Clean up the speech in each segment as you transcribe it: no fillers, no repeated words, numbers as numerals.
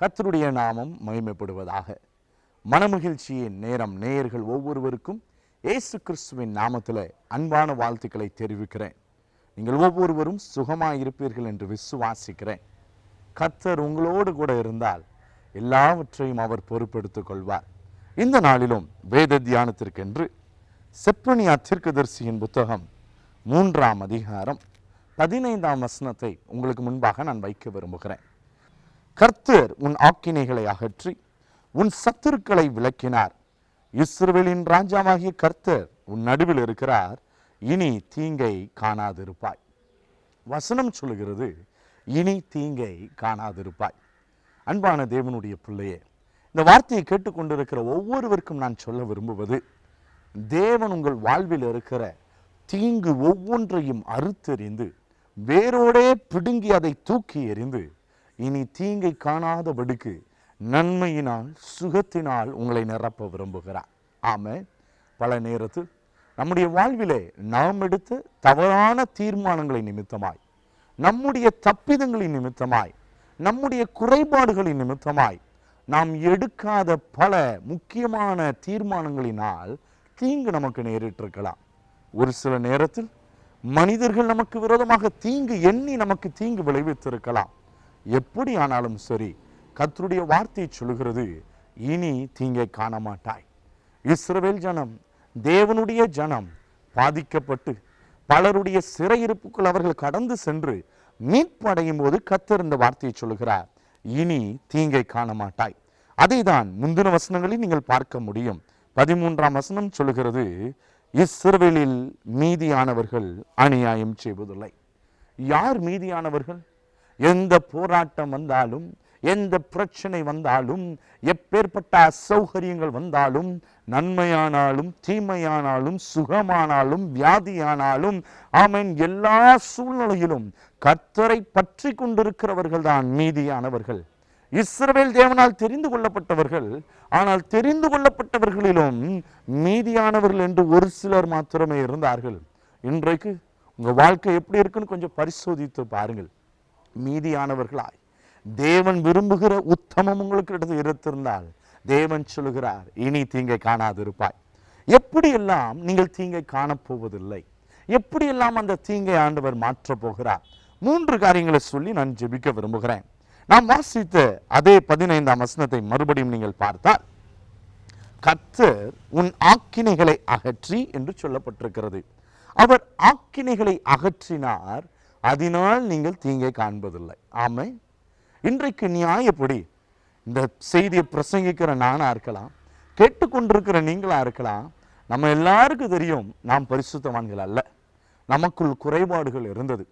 கர்த்தருடைய நாமம் மகிமைப்படுவதாக. மனமகிழ்ச்சியின் நேரம் நேயர்கள் ஒவ்வொருவருக்கும் இயேசு கிறிஸ்துவின் நாமத்தில் அன்பான வாழ்த்துக்களை தெரிவிக்கிறேன். நீங்கள் ஒவ்வொருவரும் சுகமாக இருப்பீர்கள் என்று விசுவாசிக்கிறேன். கர்த்தர் உங்களோடு கூட இருந்தால் எல்லாவற்றையும் அவர் பொறுப்பெடுத்துக் கொள்வார். இந்த நாளிலும் வேத தியானத்திற்கென்று செப்பனியா தீர்க்கதரிசியின் புத்தகம் 3ஆம் அதிகாரம் 15ஆம் வசனத்தை உங்களுக்கு முன்பாக நான் வைக்க விரும்புகிறேன். கர்த்தர் உன் ஆக்கினைகளை அகற்றி உன் சத்துருக்களை விலக்கினார். இஸ்ரவேலின் ராஜாவாகிய கர்த்தர் உன் நடுவில் இருக்கிறார். இனி தீங்கை காணாதிருப்பாய். வசனம் சொல்லுகிறது, இனி தீங்கை காணாதிருப்பாய். அன்பான தேவனுடைய பிள்ளையே, இந்த வார்த்தையை கேட்டுக்கொண்டிருக்கிற ஒவ்வொருவருக்கும் நான் சொல்ல விரும்புவது, தேவன் உங்கள் வாழ்வில் இருக்கிற தீங்கு ஒவ்வொன்றையும் அறுத்தெறிந்து வேரோடே பிடுங்கி அதை தூக்கி எறிந்து இனி தீங்கை காணாதபடிக்கு நன்மையினால் சுகத்தினால் உங்களை நிரப்ப விரும்புகிறார். ஆமென். பல நேரத்தில் நம்முடைய வாழ்விலே நாம் எடுத்த தவறான தீர்மானங்களை நிமித்தமாய், நம்முடைய தப்பிதங்களின் நிமித்தமாய், நம்முடைய குறைபாடுகளின் நிமித்தமாய் நாம் எடுக்காத பல முக்கியமான தீர்மானங்களினால் தீங்கு நமக்கு நேரிட்டிருக்கலாம். ஒரு சில நேரத்தில் மனிதர்கள் நமக்கு விரோதமாக தீங்கு எண்ணி நமக்கு தீங்கு விளைவித்திருக்கலாம். எப்படி ஆனாலும் சரி, கர்த்தருடைய வார்த்தை சொல்லுகிறது, இனி தீங்கை காண மாட்டாய். இஸ்ரவேல் ஜனம், தேவனுடைய ஜனம் பாதிக்கப்பட்டு பலருடைய சிறையிருப்புக்குள் அவர்கள் கடந்து சென்று மீட்படையும் போது கர்த்தர் இந்த வார்த்தையை சொல்லுகிறார், இனி தீங்கை காண மாட்டாய். அதை தான் முந்தின வசனங்களில் நீங்கள் பார்க்க முடியும். 13ஆம் வசனம் சொல்லுகிறது, இஸ்ரவேலில் மீதியானவர்கள் அநியாயம் செய்வதில்லை. யார் மீதியானவர்கள்? எந்த போராட்டம் வந்தாலும், எந்த பிரச்சனை வந்தாலும், எப்பேற்பட்ட அசௌகரியங்கள் வந்தாலும், நன்மையானாலும் தீமையானாலும் சுகமானாலும் வியாதியானாலும், ஆமென், எல்லா சூழ்நிலையிலும் கர்த்தரை பற்றி கொண்டிருக்கிறவர்கள் தான் மீதியானவர்கள். இஸ்ரவேல் தேவனால் தெரிந்து கொள்ளப்பட்டவர்கள். ஆனால் தெரிந்து கொள்ளப்பட்டவர்களிலும் மீதியானவர்கள் என்று ஒரு சிலர் மாத்திரமே இருந்தார்கள். இன்றைக்கு உங்க வாழ்க்கை எப்படி இருக்குன்னு கொஞ்சம் பரிசோதித்து பாருங்கள். மீதியானவர்களாய் தேவன் விரும்புகிற உத்தமம் உங்களுக்கு இடத்தில் இருந்திருந்தால் தேவன் சொல்லுகிறார், இனி தீங்கை காணாதிருப்பாய். எப்படியெல்லாம் நீங்கள் தீங்கை காணப்போவதில்லை, எப்படியெல்லாம் அந்த தீங்கை ஆண்டவர் மாற்றப் போகிறார், 3 காரியங்களை சொல்லி நான் ஜெபிக்க விரும்புகிறேன். நாம் வாசித்த அதே 15ஆம் வசனத்தை மறுபடியும் நீங்கள் பார்த்தால், கர்த்தர் உன் ஆக்கினைகளை அகற்றி என்று சொல்லப்பட்டிருக்கிறது. அவர் ஆக்கினைகளை அகற்றினார், அதனால் நீங்கள் தீங்கை காண்பதில்லை. ஆமென். இன்றைக்கு நியாயப்படி இந்த செய்தியை பிரசங்கிக்கிற நானா இருக்கலாம், கேட்டுக்கொண்டிருக்கிற நீங்களா இருக்கலாம். நம்ம எல்லாருக்கும் தெரியும், நாம் பரிசுத்தவான்கள் அல்ல, நமக்குள் குறைபாடுகள் இருந்தது,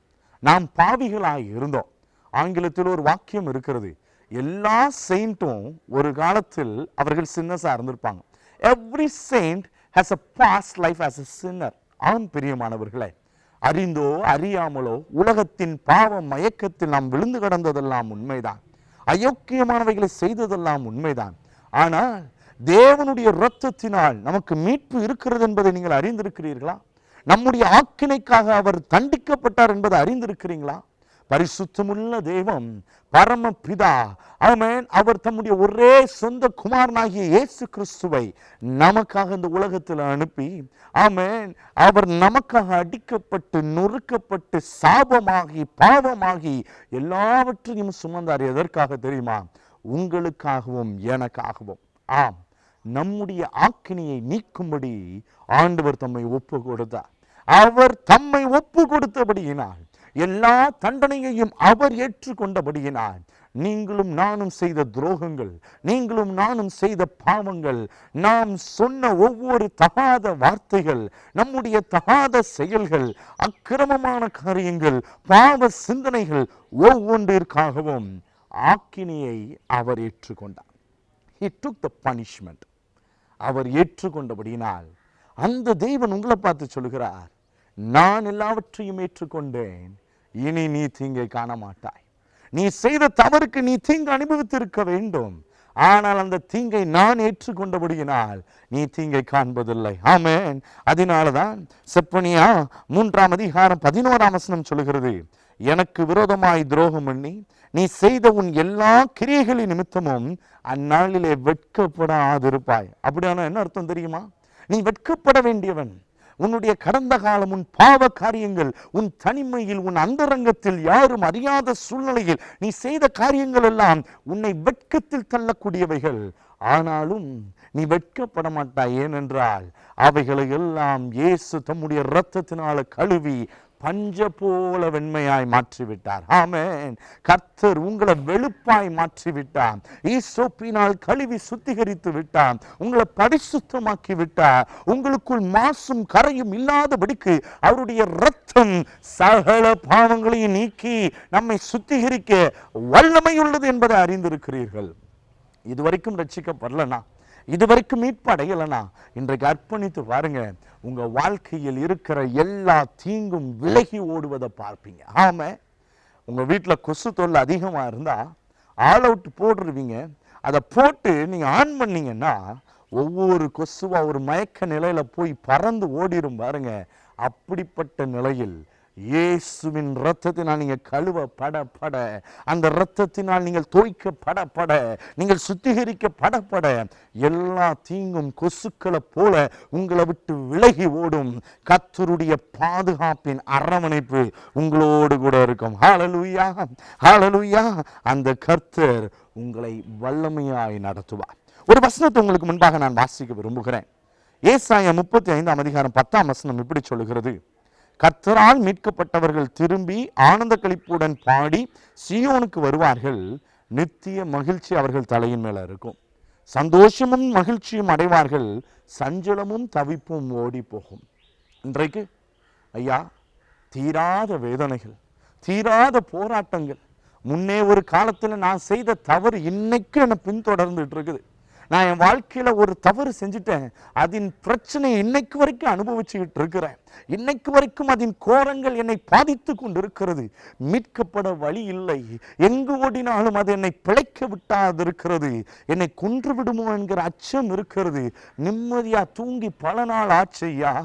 நாம் பாவிகளாய் இருந்தோம். ஆங்கிலத்தில் ஒரு வாக்கியம் இருக்கிறது, எல்லா செயின்ட்டும் ஒரு காலத்தில் அவர்கள் சின்னஸா இருந்திருப்பாங்க. Every Saint has a past life as a sinner. ஆம் பிரியமானவர்களே, அறிந்தோ அறியாமலோ உலகத்தின் பாவ மயக்கத்தில் நாம் விழுந்து கிடந்ததெல்லாம் உண்மைதான், அயோக்கியமானவைகளை செய்ததெல்லாம் உண்மைதான். ஆனால் தேவனுடைய இரத்தத்தினால் நமக்கு மீட்பு இருக்கிறது என்பதை நீங்கள் அறிந்திருக்கிறீர்களா? நம்முடைய ஆக்கினைக்காக அவர் தண்டிக்கப்பட்டார் என்பதை அறிந்திருக்கிறீங்களா? பரிசுத்தமுள்ள தேவன் பரமபிதா, ஆமென், அவர் தம்முடைய ஒரே சொந்த குமாரனாகிய இயேசு கிறிஸ்துவை நமக்காக இந்த உலகத்தில் அனுப்பி, ஆமென், அவர் நமக்காக அடிக்கப்பட்டு நொறுக்கப்பட்டு சாபமாகி பாவமாகி எல்லாவற்றையும் சுமந்தார். எதற்காக தெரியுமா? உங்களுக்காகவும் எனக்காகவும். ஆம், நம்முடைய ஆக்கினையை நீக்கும்படி ஆண்டவர் தம்மை ஒப்பு கொடுத்தார். அவர் தம்மை ஒப்பு கொடுத்தபடியினால், எல்லா தண்டனையையும் அவர் ஏற்றுக்கொண்டபடியினால், நீங்களும் நானும் செய்த துரோகங்கள், நீங்களும் நானும் செய்த பாவங்கள், நாம் சொன்ன ஒவ்வொரு தகாத வார்த்தைகள், நம்முடைய தகாத செயல்கள், அக்கிரமமான காரியங்கள், பாவ சிந்தனைகள் ஒவ்வொன்றிற்காகவும் ஆக்கினையை அவர் ஏற்றுக்கொண்டார். He took the punishment. அவர் ஏற்றுக்கொண்டபடியினால் அந்த தேவன் உங்களை பார்த்து சொல்லுகிறார், நான் எல்லாவற்றையும் ஏற்றுக்கொண்டேன், இனி நீ தீங்கை காண மாட்டாய். நீ செய்த தவறுக்கு நீ தீங்கு அனுபவித்திருக்க வேண்டும், ஆனால் அந்த தீங்கை நான் ஏற்றுக்கொண்டபடியினால் நீ தீங்கை காண்பதில்லை. ஆமென். அதனாலதான் செப்பனியா 3ஆம் அதிகாரம் 11ஆம் வசனம் சொல்லுகிறது, எனக்கு விரோதமாய் துரோகம் பண்ணி நீ செய்த உன் எல்லா கிரியைகளின் நிமித்தமும் அந்நாளிலே வெட்கப்படாதிருப்பாய். அப்படியான என்ன அர்த்தம் தெரியுமா? நீ வெட்கப்பட வேண்டியவன். உன்னுடைய கடந்த காலம், உன் பாவ காரியங்கள், உன் தனிமையில், உன் அந்தரங்கத்தில், யாரும் அறியாத சூழ்நிலையில் நீ செய்த காரியங்கள் எல்லாம் உன்னை வெட்கத்தில் தள்ளக்கூடியவைகள். ஆனாலும் நீ வெட்கப்பட மாட்டாய். ஏனென்றால் அவைகளை எல்லாம் இயேசு தம்முடைய இரத்தத்தினால கழுவி பஞ்ச போல வெண்மையாய் மாற்றிவிட்டார். ஆமென். கர்த்தர் உங்களை வெளுப்பாய் மாற்றிவிட்டார். ஈசோப்பினால் கழுவி சுத்திகரித்து விட்டார். உங்களை பரிசுத்தமாக்கி விட்டார். உங்களுக்குள் மாசும் கரையும் இல்லாதபடிக்கு அவருடைய இரத்தம் சகல பாவங்களையும் நீக்கி நம்மை சுத்திகரிக்க வல்லமை உள்ளது என்பதை அறிந்திருக்கிறீர்கள். இதுவரைக்கும் ரட்சிக்கப்படலனா, இதுவரைக்கும் மீட்பு அடையலனா, இன்றைக்கு அர்ப்பணித்து பாருங்க. உங்க வாழ்க்கையில் இருக்கிற எல்லா தீங்கும் விலகி ஓடுவதை பார்ப்பீங்க. ஆமா, உங்க வீட்டில் கொசு தொல்லை அதிகமா இருந்தா ஆல் அவுட் போடுருவீங்க. அதை போட்டு நீங்க ஆன் பண்ணீங்கன்னா ஒவ்வொரு கொசுவா ஒரு மயக்க நிலையில போய் பறந்து ஓடிடும் பாருங்க. அப்படிப்பட்ட நிலையில் இயேசுவின் இரத்தத்தினால் நீங்கள் கழுவப்பட, அந்த இரத்தத்தினால் நீங்கள் தோய்க்கப்பட, நீங்கள் சுத்திகரிக்கப்பட, எல்லா தீங்கும் கொசுக்களை போல உங்களை விட்டு விலகி ஓடும். கர்த்தருடைய பாதுகாப்பின் அரவணைப்பு உங்களோடு கூட இருக்கும். ஹல்லேலூயா, ஹல்லேலூயா. அந்த கர்த்தர் உங்களை வல்லமையாய் நடத்துவார். ஒரு வசனத்தை உங்களுக்கு முன்பாக நான் வாசிக்க விரும்புகிறேன். ஏசாயா 35ஆம் அதிகாரம் 10ஆம் வசனம் இப்படி சொல்லுகிறது: கர்த்தரால் மீட்கப்பட்டவர்கள் திரும்பி ஆனந்த களிப்புடன் பாடி சீயோனுக்கு வருவார்கள். நித்திய மகிழ்ச்சி அவர்கள் தலையின் மேல இருக்கும். சந்தோஷமும் மகிழ்ச்சியும் அடைவார்கள். சஞ்சலமும் தவிப்பும் ஓடி போகும். இன்றைக்கு ஐயா, தீராத வேதனைகள், தீராத போராட்டங்கள், முன்னே ஒரு காலத்தில் நான் செய்த தவறு இன்னைக்கு என்னை பின்தொடர்ந்துட்டு இருக்குது. நான் என் வாழ்க்கையில ஒரு தவறு செஞ்சுட்டேன். அதன் பிரச்சனையை இன்னைக்கு வரைக்கும் அனுபவிச்சுக்கிட்டு இருக்கிறேன். இன்னைக்கு வரைக்கும் அதன் கோரங்கள் என்னை பாதித்து கொண்டு இருக்கிறது. மீட்கப்பட வழி இல்லை. எங்கு ஓடினாலும் அது என்னை பிழைக்க விட்டாது இருக்கிறது. என்னை கொன்று விடுமோ என்கிற அச்சம் இருக்கிறது. நிம்மதியா தூங்கி பல நாள் ஆச்சையா,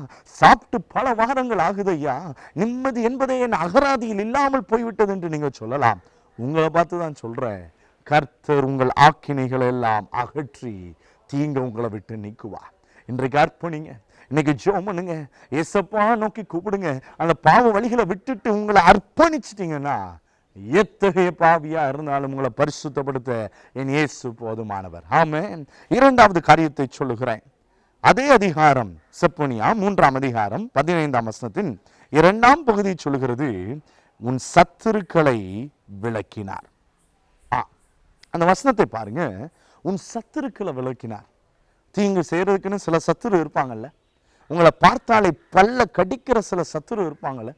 சாப்பிட்டு பல வாரங்கள் ஆகுதையா, நிம்மதி என்பதே என் அகராதியில் இல்லாமல் போய்விட்டது என்று நீங்க சொல்லலாம். உங்களை பார்த்து தான் சொல்றேன். கர்த்தர் உங்கள் ஆக்கினைகள் எல்லாம் அகற்றி தீங்க உங்களை விட்டு நீக்குவார். இன்றைக்கு அர்ப்பணிங்க. இன்னைக்கு ஜெபம் பண்ணுங்க. ஏசப்பா நோக்கி கூப்பிடுங்க. அந்த பாவ வழிகளை விட்டுட்டு உங்களை அர்ப்பணிச்சிட்டீங்கன்னா எத்தகைய பாவியா இருந்தாலும் உங்களை பரிசுத்தப்படுத்த என் இயேசு போதுமானவர். ஆமென். இரண்டாவது காரியத்தை சொல்லுகிறேன். அதே அதிகாரம் செப்பனியா 3ஆம் அதிகாரம் 15ஆம் வசனத்தின் 2ஆம் பகுதி சொல்லுகிறது: உன் சத்துருக்களை விலக்கினார். அந்த வசனத்தை பாருங்க. உன் சத்துருக்களை விலக்கினார். தீங்கு செய்யறதுக்குன்னு சில சத்துரு இருப்பாங்கல்ல. உங்களை பார்த்தாலே பல்ல கடிக்கிற சில சத்துரு இருப்பாங்கல்ல.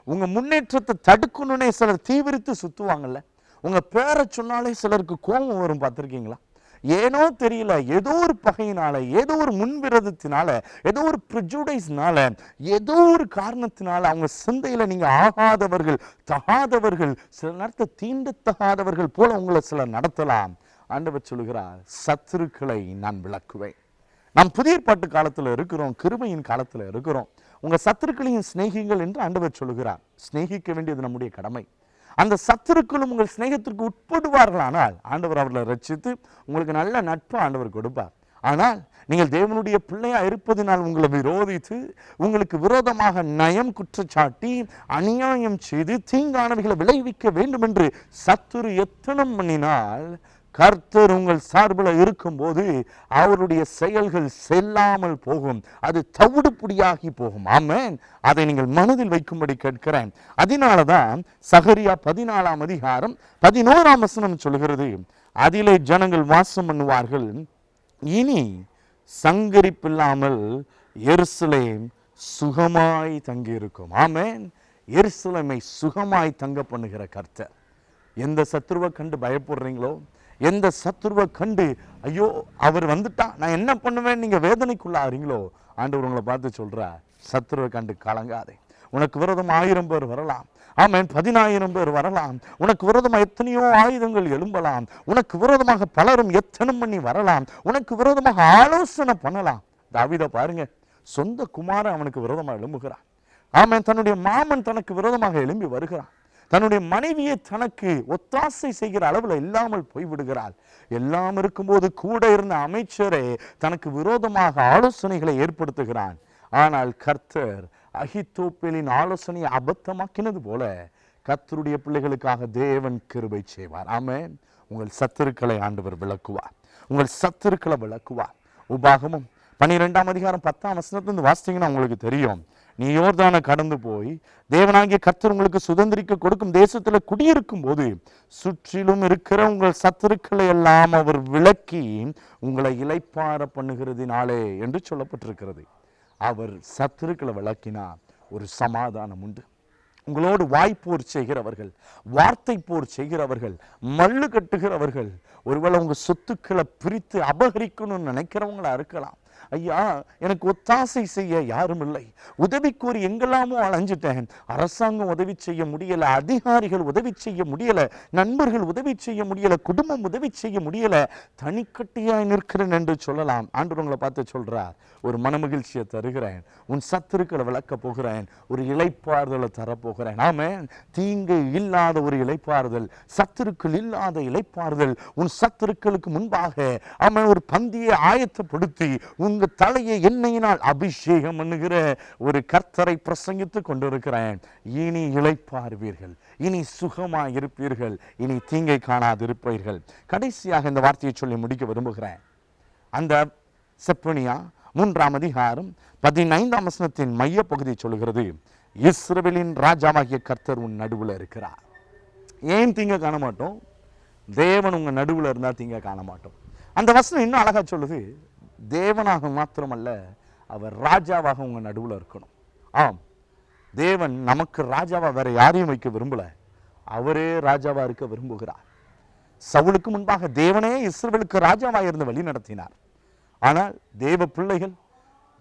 உங்க முன்னேற்றத்தை தடுக்கணும்னே சிலர் தீவிரித்து சுத்துவாங்கல்ல. உங்க பேரை சொன்னாலே சிலருக்கு கோபம் வரும். பார்த்துருக்கீங்களா? ஏனோ தெரியல, ஏதோ ஒரு பகையினால, ஏதோ ஒரு முன்விரோதத்தினால, ஏதோ ஒரு ப்ரிஜுடைஸ்னால, ஏதோ ஒரு காரணத்தினால அவங்க சிந்தையில நீங்க ஆகாதவர்கள், தகாதவர்கள், சில நேரத்தில் தீண்டத்தகாதவர்கள் போல உங்களை சிலர் நடத்தலாம். ஆண்டவர் சொல்லுகிறார், சத்துருக்களை நான் விலக்குவேன். நாம் புதிய ஏற்பாட்டு காலத்துல இருக்கிறோம், கிருபையின் காலத்துல இருக்கிறோம். உங்க சத்துருக்களையும் சிநேகிங்கள் என்று ஆண்டவர் சொல்லுகிறார். சிநேகிக்க வேண்டியது நம்முடைய கடமை. அந்த சத்துருக்களும் உங்கள் சிநேகத்திற்கு உட்படுவார்களானால் ஆண்டவர் அவர்களை ரட்சித்து உங்களுக்கு நல்ல நட்பு ஆண்டவர் கொடுப்பார். ஆனால் நீங்கள் தேவனுடைய பிள்ளையா இருப்பதினால் உங்களை விரோதித்து, உங்களுக்கு விரோதமாக நயம் குற்றச்சாட்டி, அநியாயம் செய்து தீங்கானவைகளை விளைவிக்க வேண்டும் என்று சத்துரு எத்தனம் பண்ணினால், கர்த்தர் உங்கள் சார்பில் இருக்கும்போது அவருடைய செயல்கள் செல்லாமல் போகும். அது தவிடுபடியாகி போகும். ஆமென். அதை நீங்கள் மனதில் வைக்கும்படி கேட்கிறேன். அதனாலதான் சகரியா 14ஆம் அதிகாரம் 11ஆம் வசனம் சொல்கிறது: அதிலே ஜனங்கள் வாசம் பண்ணுவார்கள். இனி சங்கரிப்பில்லாமல் எருசலேம் சுகமாய் தங்கியிருக்கும். ஆமென். எருசலேமை சுகமாய் தங்க பண்ணுகிற கர்த்தர். எந்த சத்துருவை கண்டு பயப்படுறீங்களோ, எந்த சத்துருவை கண்டு ஐயோ அவர் வந்துட்டா நான் என்ன பண்ணுவேன் நீங்க வேதனைக்குள்ளாகிறீங்களோ, ஆண்டவர் உங்களை பார்த்து சொல்ற, சத்துருவை கண்டு கலங்காதே. உனக்கு விரோதம் 1000 பேர் வரலாம். ஆமென். 10000 பேர் வரலாம். உனக்கு விரோதமாக எத்தனையோ ஆயுதங்கள் எழும்பலாம். உனக்கு விரோதமாக பலரும் எத்தனை பண்ணி வரலாம். உனக்கு விரோதமாக ஆலோசனை பண்ணலாம். தாவீதை பாருங்க, சொந்த குமாரன் அவனுக்கு விரோதமாக எழும்புகிறான். ஆமென். தன்னுடைய மாமன் தனக்கு விரோதமாக எழும்பி வருகிறான். தன்னுடைய மனைவியை தனக்கு ஒத்தாசை செய்கிற அளவில் இல்லாமல் போய்விடுகிறாள். எல்லாம் இருக்கும்போது கூட இருந்த அமைச்சரே தனக்கு விரோதமாக ஆலோசனைகளை ஏற்படுத்துகிறான். ஆனால் கர்த்தர் அகித்தோப்பேலின் ஆலோசனையை அபத்தமாக்கினது போல கர்த்தருடைய பிள்ளைகளுக்காக தேவன் கிருபை செய்வார். ஆமென். உங்கள் சத்துருக்களை ஆண்டவர் விளக்குவார். உங்கள் சத்துருக்களை விளக்குவார். உபாகமம் 12ஆம் அதிகாரம் 10ஆம் வசனத்திலிருந்து வாசித்தீங்கன்னா உங்களுக்கு தெரியும். நீ யோர்தானை கடந்து போய் தேவனாகிய கர்த்தர் உங்களுக்கு சுதந்திரிக்க கொடுக்கும் தேசத்துல குடியிருக்கும் போது சுற்றிலும் இருக்கிற உங்கள் சத்துருக்களை எல்லாம் அவர் விலக்கி உங்களை இளைப்பாற பண்ணுகிறதினாலே என்று சொல்லப்பட்டிருக்கிறது. அவர் சத்துருக்களை விளக்கினார், ஒரு சமாதானம் உண்டு. உங்களோடு வாய்ப்போர் செய்கிறவர்கள், வார்த்தை போர் செய்கிறவர்கள், மல்லு கட்டுகிறவர்கள், ஒருவேளை உங்க சொத்துக்களை பிரித்து அபகரிக்கணும்னு நினைக்கிறவங்களா இருக்கலாம். ஐயா, எனக்கு ஒத்தாசை செய்ய யாரும் இல்லை, உதவி கோரி எங்கெல்லாமோ அலைஞ்சிட்டேன், அரசாங்கம் உதவி செய்ய முடியல, அதிகாரிகள் உதவி செய்ய முடியல, நண்பர்கள் உதவி செய்ய முடியல, குடும்பம் உதவி செய்ய முடியல, தனிக்கட்டியாய் நிற்கிறேன் என்று சொல்லலாம். ஆண்டவர் உங்களை பார்த்து சொல்றார், ஒரு மனமகிழ்ச்சியை தருகிறேன், உன் சத்துருக்களை விளக்க போகிறேன், ஒரு இளைப்பாறுதலை தரப்போகிறேன். ஆமென். தீங்கு இல்லாத ஒரு இளைப்பாறுதல், சத்துருக்கள் இல்லாத இளைப்பாறுதல், உன் சத்துருக்களுக்கு முன்பாக ஆமென் ஒரு பந்தியை ஆயத்தப்படுத்தி உங்க தலையை எண்ணெயினால் அபிஷேகம் பண்ணுகிற ஒரு கர்த்தரை பிரசங்கித்துக் கொண்டிருக்கிறேன். இனி இளைப்பாறுவீர்கள், இனி சுகமாய் இருப்பீர்கள், இனி தீங்கை காணாதிருப்பீர்கள். கடைசியாக இந்த வார்த்தையை சொல்லி முடிக்க விரும்புகிறேன். அந்த செப்பனியா 3ஆம் அதிகாரம் 15ஆம் வசனத்தின் மைய பகுதி சொல்லுகிறது, இஸ்ரவேலின் ராஜாவாகிய கர்த்தர் உன் நடுவில் இருக்கிறார். ஏன் தீங்க காண மாட்டோம்? தேவன் உங்க நடுவில் இருந்தா தீங்க காண மாட்டோம். அந்த வசனம் இன்னும் அழகா சொல்லுது, தேவனாக மாத்திரமல்ல அவர் ராஜாவாக உங்க நடுவில் இருக்கணும். ஆம், தேவன் நமக்கு ராஜாவா வேற யாரையும் வைக்க விரும்பல, அவரே ராஜாவா இருக்க விரும்புகிறார். சவுலுக்கு முன்பாக தேவனே இஸ்ரவேலுக்கு ராஜாவாக இருந்து வழி நடத்தினார். ஆனால் தேவ பிள்ளைகள்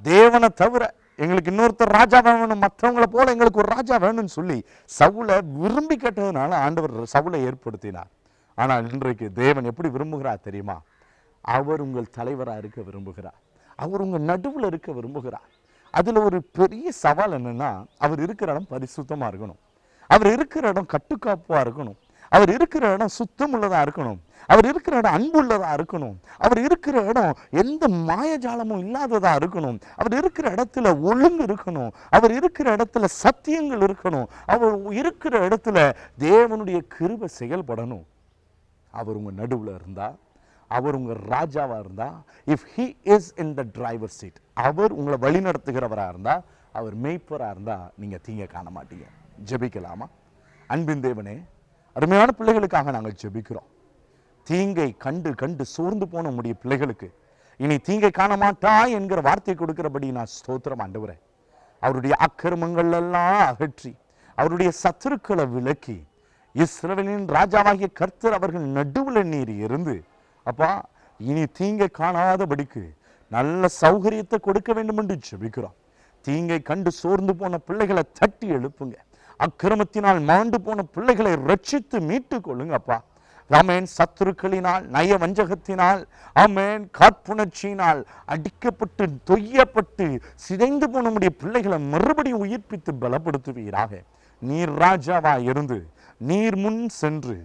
தேவனை தவிர எங்களுக்கு இன்னொருத்தர் ராஜா வேணும், மற்றவங்களை போல எங்களுக்கு ஒரு ராஜா வேணும்னு சொல்லி சவுலை விரும்பி கேட்டதுனால ஆண்டவர் சவுலை ஏற்படுத்தினார். ஆனால் இன்றைக்கு தேவன் எப்படி விரும்புகிறார் தெரியுமா? அவர் உங்கள் தலைவராக இருக்க விரும்புகிறார், அவர் உங்கள் நடுவில் இருக்க விரும்புகிறார். அதில் ஒரு பெரிய சவால் என்னன்னா, அவர் இருக்கிற இடம் பரிசுத்தமாக இருக்கணும், அவர் இருக்கிற இடம் கட்டுக்காப்பாக இருக்கணும், அவர் இருக்கிற இடம் சுத்தம் உள்ளதாக இருக்கணும், அவர் இருக்கிற இடம் அன்புள்ளதாக இருக்கணும், அவர் இருக்கிற இடம் எந்த மாயஜாலமும் இல்லாததா இருக்கணும், அவர் இருக்கிற இடத்துல ஒழுங்கு இருக்கணும், அவர் இருக்கிற இடத்துல சத்தியங்கள் இருக்கணும், அவர் இருக்கிற இடத்துல தேவனுடைய கிருபை செயல்படணும். அவர் உங்க நடுவில் இருந்தா, அவர் உங்க ராஜாவா இருந்தா, if he is in the driver seat, அவர் உங்களை வழி நடத்துகிறவரா இருந்தா, அவர் மேய்ப்பரா இருந்தா, நீங்க தீங்க காண மாட்டீங்க. ஜெபிக்கலாமா? அன்பின் தேவனே, அருமையான பிள்ளைகளுக்காக நாங்கள் ஜெபிக்கிறோம். தீங்கை கண்டு கண்டு சோர்ந்து போன உடைய பிள்ளைகளுக்கு இனி தீங்கை காண மாட்டா என்கிற வார்த்தை கொடுக்கிறபடி நான் ஸ்தோத்திரம் ஆண்டவரே. அவருடைய அக்கிரமங்கள் எல்லாம் அகற்றி அவருடைய சத்துருக்களை விலக்கி இஸ்ரவேலின் ராஜாவாகிய கர்த்தர் அவர்கள் நடுவில் நீர் இருந்து அப்பா இனி தீங்கை காணாதபடிக்கு நல்ல சௌகரியத்தை கொடுக்க வேண்டும் என்று ஜெபிக்கிறோம். தீங்கை கண்டு சோர்ந்து போன பிள்ளைகளை தட்டி எழுப்புங்க. அக்கிரமத்தினால் மாண்டு போன பிள்ளைகளை ரட்சித்து மீட்டு கொள்ளுங்க அப்பா. ஆமென். சத்துருக்களினால், நய வஞ்சகத்தினால், ஆமென், காற்புணர்ச்சியினால் அடிக்கப்பட்டு தொய்யப்பட்டு சிதைந்து போன நம்முடைய பிள்ளைகளை மறுபடியும் உயிர்ப்பித்து பலப்படுத்துவீராக. நீர் ராஜாவா இருந்து நீர் முன் சென்று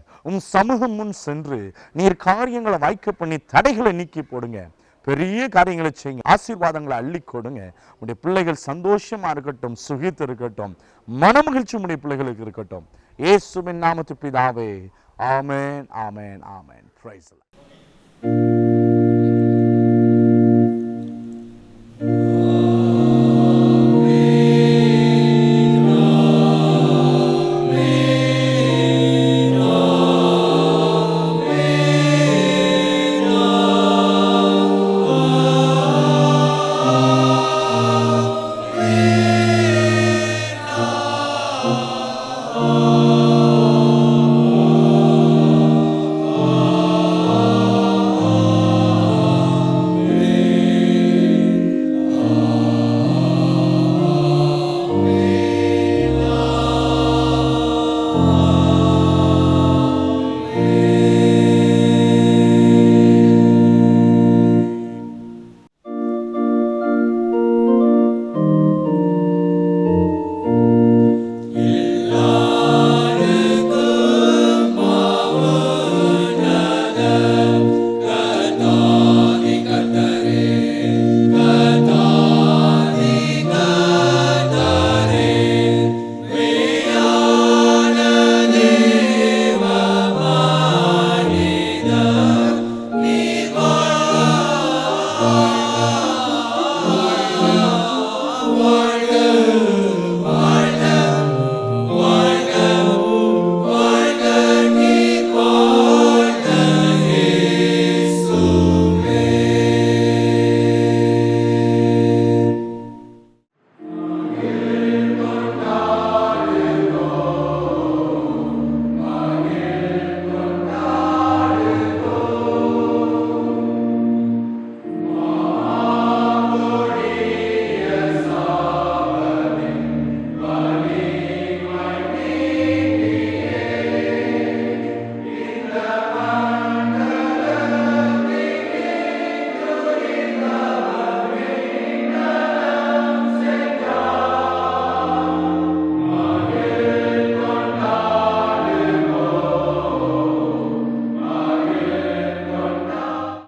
சமூகம் முன் சென்று நீர் காரியங்களை வாய்க்க பண்ணி தடைகளை நீக்கி போடுங்க. பெரிய காரியங்களை செய்யுங்க. ஆசீர்வாதங்களை அள்ளி கொடுங்க. உடைய பிள்ளைகள் சந்தோஷமா இருக்கட்டும், சுகித்து இருக்கட்டும், மனமகிழ்ச்சி உடைய பிள்ளைகளுக்கு இருக்கட்டும். இயேசுவின் நாமத்தில் பிதாவே, ஆமென், ஆமென், ஆமென். Praise the Lord.